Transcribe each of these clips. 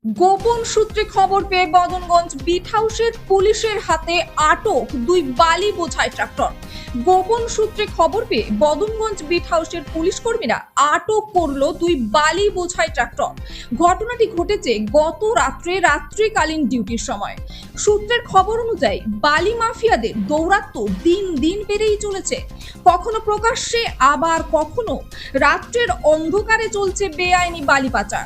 গোপন সূত্রে খবর পেয়ে বদনগঞ্জ বিট হাউসের পুলিশের হাতে আটক দুই বালি বোঝাই ট্রাক্টর। গোপন সূত্রে খবর পেয়ে বদনগঞ্জ বিট হাউসের পুলিশ কর্মীরা আটক করলো দুই বালি বোঝাই ট্রাক্টর। ঘটনাটি ঘটেছে গত রাত্রিকালীন ডিউটির সময়। সূত্রের খবর অনুযায়ী বালি মাফিয়াদের দৌরাত্ম্য দিন দিন বেড়েই চলেছে। কখনো প্রকাশ্যে আবার কখনো রাত্রের অন্ধকারে চলছে বেআইনি বালি পাচার।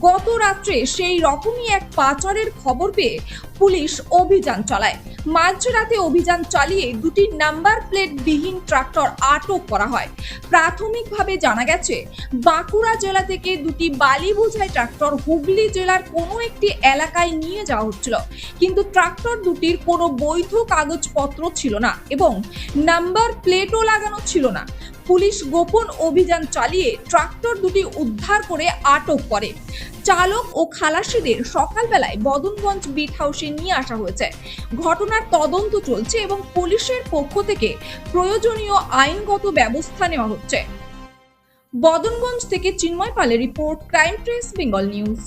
গত রাত্রে সেই রকমই এক পাচারের খবর পেয়ে পুলিশ অভিযান চালায়। মাঝরাতে অভিযান চালিয়ে দুটি নাম্বার প্লেট বিহীন ট্রাক্টর আটক করা হয়। প্রাথমিকভাবে জানা গেছে বাঁকুড়া জেলা থেকে দুটি বালি বোঝাই ট্রাক্টর হুগলি জেলার কোনো একটি এলাকায় নিয়ে যাওয়া হচ্ছিল, কিন্তু ট্রাক্টর দুটির কোনো বৈধ কাগজপত্র ছিল না এবং নাম্বার প্লেটও লাগানো ছিল না। পুলিশ গোপন অভিযান চালিয়ে ট্রাক্টর দুটি উদ্ধার করে আটক করে। চালক ও খালাসিদের সকালবেলায় বদনগঞ্জ বিট হাউসে নিয়ে আসা হয়েছে। ঘটনার তদন্ত চলছে এবং পুলিশের পক্ষ থেকে প্রয়োজনীয় আইনগত ব্যবস্থা নেওয়া হচ্ছে। বদনগঞ্জ থেকে চিন্ময় পালের report, crime press Bengal news.